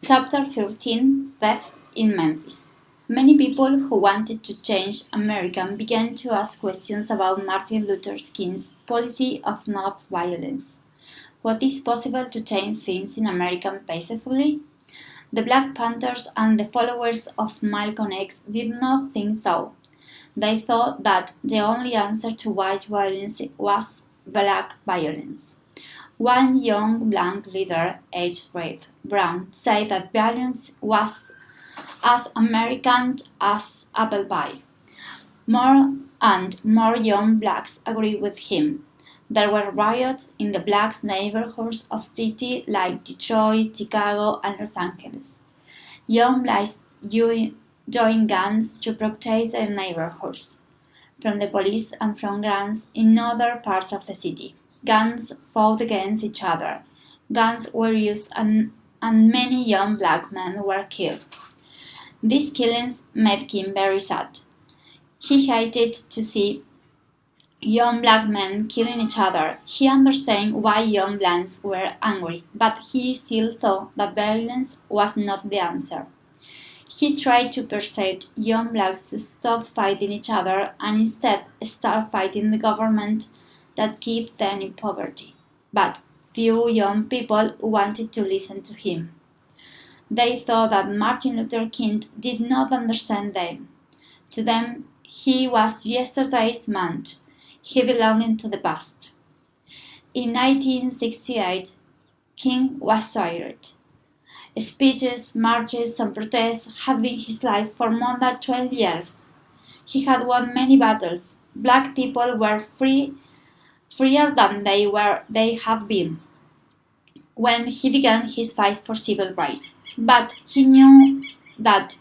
Chapter 13 Death in Memphis. Many people who wanted to change America began to ask questions about Martin Luther King's policy of non-violence. Was it possible to change things in America peacefully? The Black Panthers and the followers of Malcolm X did not think so. They thought that the only answer to white violence was black violence. One young black leader, aged Red Brown, said that violence was as American as apple pie. More and more young blacks agreed with him. There were riots in the black neighborhoods of cities like Detroit, Chicago, and Los Angeles. Young blacks joined gangs to protect their neighborhoods from the police and from gangs in other parts of the city. Gangs fought against each other. Guns were used and many young black men were killed. These killings made King very sad. He hated to see young black men killing each other. He understood why young blacks were angry, but he still thought that violence was not the answer. He tried to persuade young blacks to stop fighting each other and instead start fighting the government that keeps them in poverty. But few young people wanted to listen to him. They thought that Martin Luther King did not understand them. To them, he was yesterday's man. He belonged to the past. In 1968, King was tired. Speeches, marches, and protests had been his life for more than 12 years. He had won many battles. Black people were freer than they have been when he began his fight for civil rights. But he knew that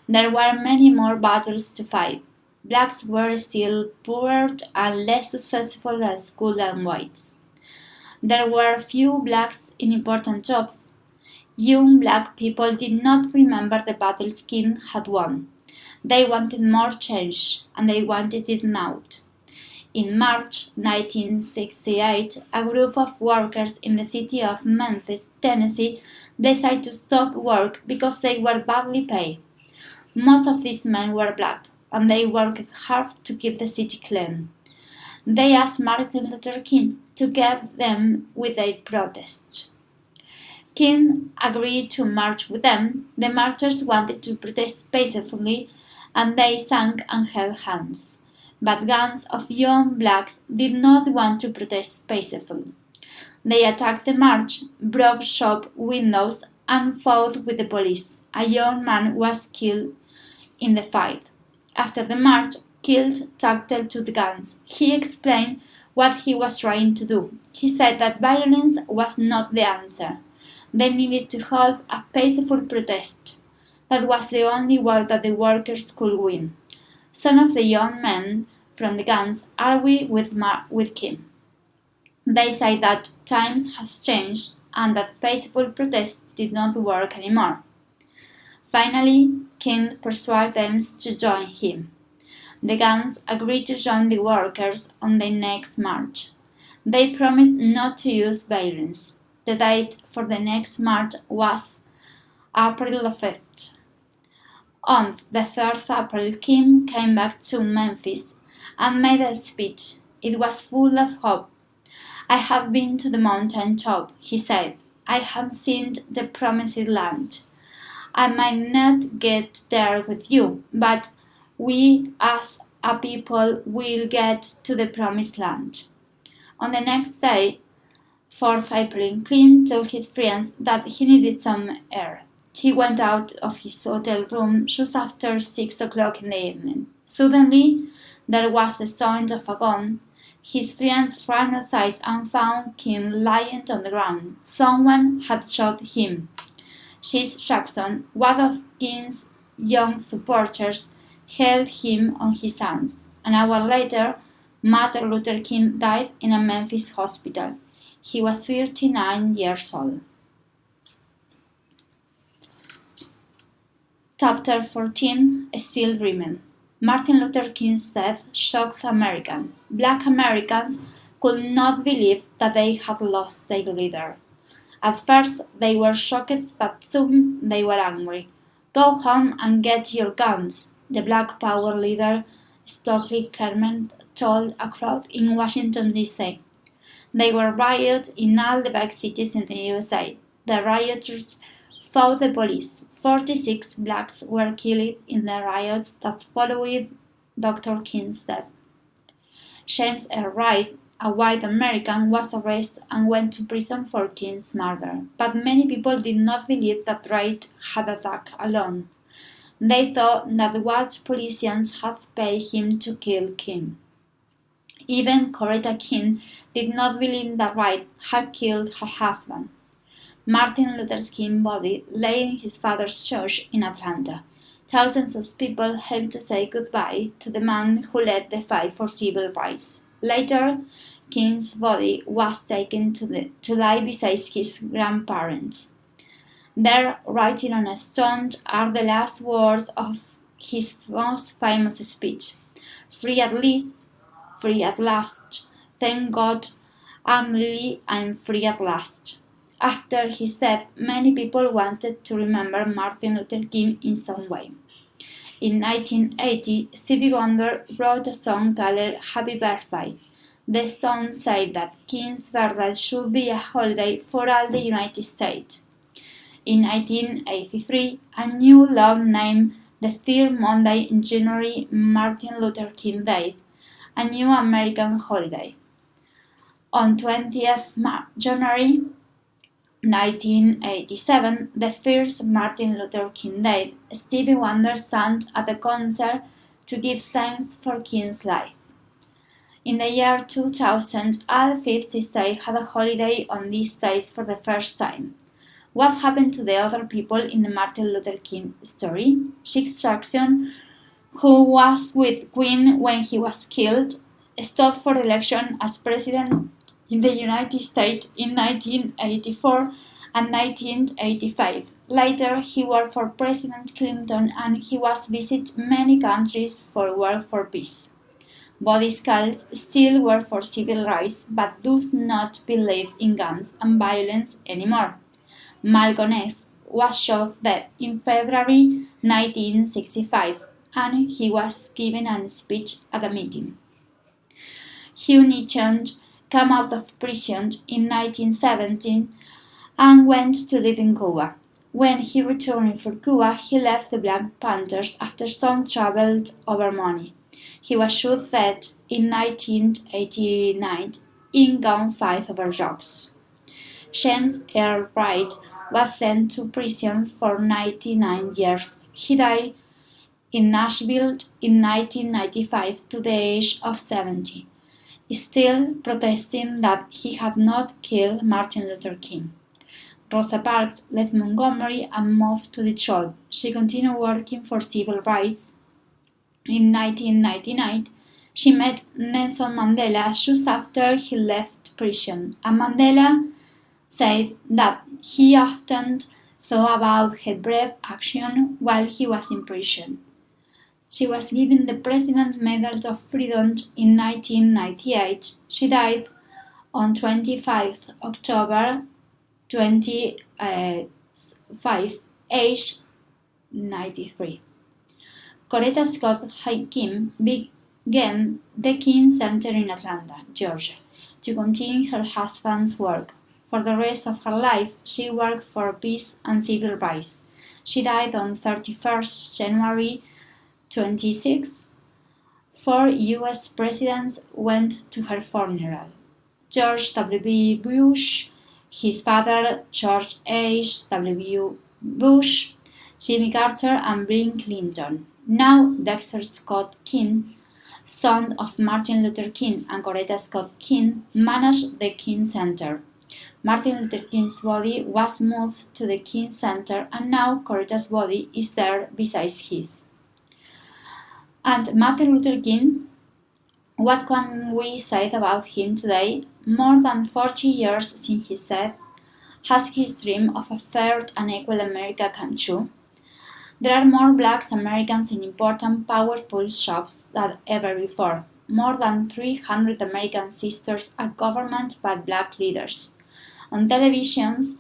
there were many more battles to fight. Blacks were still poorer and less successful at school than whites. There were few blacks in important jobs. Young black people did not remember the battles King had won. They wanted more change, and they wanted it now. In March 1968, a group of workers in the city of Memphis, Tennessee, decided to stop work because they were badly paid. Most of these men were black, and they worked hard to keep the city clean. They asked Martin Luther King to help them with their protest. King agreed to march with them. The marchers wanted to protest peacefully, and they sang and held hands. But gangs of young blacks did not want to protest peacefully. They attacked the march, broke shop windows, and fought with the police. A young man was killed in the fight. After the march, King talked to the gangs. He explained what he was trying to do. He said that violence was not the answer. They needed to hold a peaceful protest. That was the only way that the workers could win. Some of the young men from the gangs argued with King. They say that times has changed and that peaceful protest did not work anymore. Finally, King persuaded them to join him. The gangs agreed to join the workers on the next march. They promised not to use violence. The date for the next march was April 5th. On the 3rd of April, King came back to Memphis and made a speech. It was full of hope. I have been to the mountain top, he said. I have seen the promised land. I might not get there with you, but we as a people will get to the promised land. On the next day, 4th April, King told his friends that he needed some air. He went out of his hotel room just after 6 o'clock in the evening. Suddenly, there was the sound of a gun. His friends ran outside and found King lying on the ground. Someone had shot him. Chase Jackson, one of King's young supporters, held him on his arms. An hour later, Martin Luther King died in a Memphis hospital. He was 39 years old. Chapter 14 Still Dreaming. Martin Luther King's death shocked Americans. Black Americans could not believe that they had lost their leader. At first they were shocked, but soon they were angry. "Go home and get your guns," the Black Power leader Stokely Carmichael told a crowd in Washington, D.C. There were riots in all the big cities in the USA. The rioters fought the police. 46 blacks were killed in the riots that followed Dr. King's death. James R. Wright, a white American, was arrested and went to prison for King's murder. But many people did not believe that Wright had attacked alone. They thought that white politicians had paid him to kill King. Even Coretta King did not believe that Wright had killed her husband. Martin Luther King's body lay in his father's church in Atlanta. Thousands of people helped to say goodbye to the man who led the fight for civil rights. Later, King's body was taken to lie beside his grandparents. There, written on a stone, are the last words of his most famous speech: "Free at least, free at last. Thank God, I'm free at last." After his death, many people wanted to remember Martin Luther King in some way. In 1980, Stevie Wonder wrote a song called "Happy Birthday." The song said that King's birthday should be a holiday for all the United States. In 1983, a new law named the third Monday in January Martin Luther King Day, a new American holiday. On 20th January 1987, the first Martin Luther King Day, Stevie Wonder sang at a concert to give thanks for King's life. In the year 2000, all 50 states had a holiday on these days for the first time. What happened to the other people in the Martin Luther King story? Chick Jackson, who was with Queen when he was killed, stood for election as president in the United States in 1984 and 1985. Later, he worked for President Clinton and he was visited many countries for work for peace. Boy Scouts still work for civil rights but does not believe in guns and violence anymore. Malcolm X was shot dead in February 1965 and he was giving a speech at a meeting. Hugh Newton came out of prison in 1917 and went to live in Cuba. When he returned from Cuba, he left the Black Panthers after some trouble over money. He was shot dead in 1989 in gunfight over drugs. James R. Wright was sent to prison for 99 years. He died in Nashville in 1995 to the age of 70, still protesting that he had not killed Martin Luther King. Rosa Parks left Montgomery and moved to Detroit. She continued working for civil rights. In 1999, she met Nelson Mandela just after he left prison, and Mandela said that he often thought about her brave action while he was in prison. She was given the President's Medal of Freedom in 1998. She died on 25 October 2005, aged 93. Coretta Scott King began the King Center in Atlanta, Georgia, to continue her husband's work. For the rest of her life, she worked for peace and civil rights. She died on 31st January 26. 4 U.S. presidents went to her funeral: George W. Bush, his father George H.W. Bush, Jimmy Carter, and Bill Clinton. Now Dexter Scott King, son of Martin Luther King and Coretta Scott King, managed the King Center. Martin Luther King's body was moved to the King Center, and now Coretta's body is there beside his. And Martin Luther King, what can we say about him today? More than 40 years since his death, has his dream of a fair and equal America come true? There are more Black Americans in important, powerful jobs than ever before. More than 300 American sisters are governed by Black leaders. On televisions,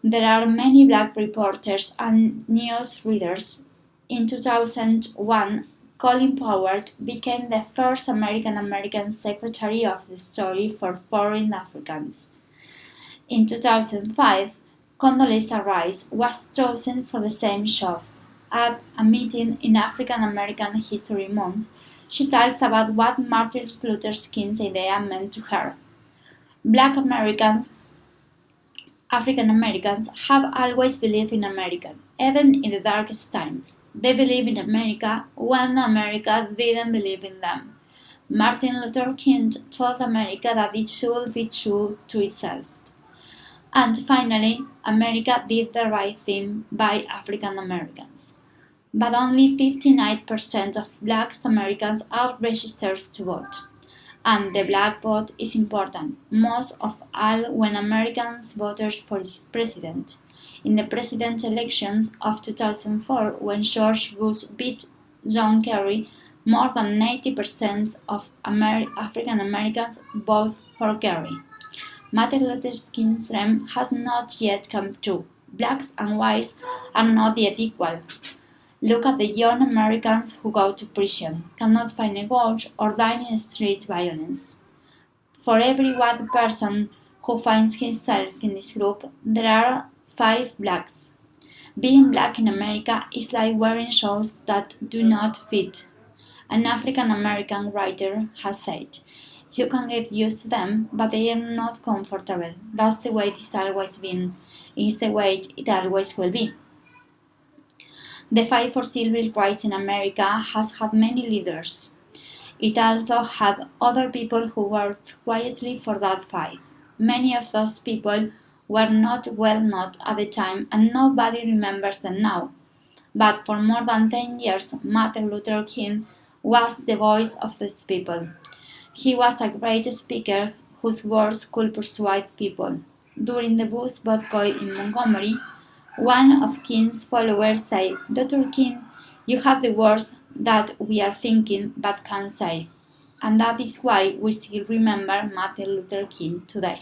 There are many black reporters and news readers. In 2001, Colin Powell became the first American Secretary of the Story for Foreign Africans. In 2005, Condoleezza Rice was chosen for the same job. At a meeting in African American History Month, she talks about what Martin Luther King's idea meant to her. Black Americans, African Americans, have always believed in America, even in the darkest times. They believe in America when America didn't believe in them. Martin Luther King told America that it should be true to itself. And finally, America did the right thing by African Americans. But only 59% of Black Americans are registered to vote. And the black vote is important, most of all when Americans voted for this president. In the presidential elections of 2004, when George Bush beat John Kerry, more than 90% of African Americans voted for Kerry. Martin Luther King's dream has not yet come true. Blacks and whites are not yet equal. Look at the young Americans who go to prison, cannot find a work, or die in street violence. For every white person who finds himself in this group, there are 5 blacks. Being black in America is like wearing shoes that do not fit. An African American writer has said, "You can get used to them, but they are not comfortable. That's the way it's always been. It's the way it always will be." The fight for civil rights in America has had many leaders. It also had other people who worked quietly for that fight. Many of those people were not well known at the time and nobody remembers them now. But for more than 10 years, Martin Luther King was the voice of those people. He was a great speaker whose words could persuade people. During the Bush boycott in Montgomery, one of King's followers said, "Dr. King, you have the words that we are thinking but can't say." And that is why we still remember Martin Luther King today.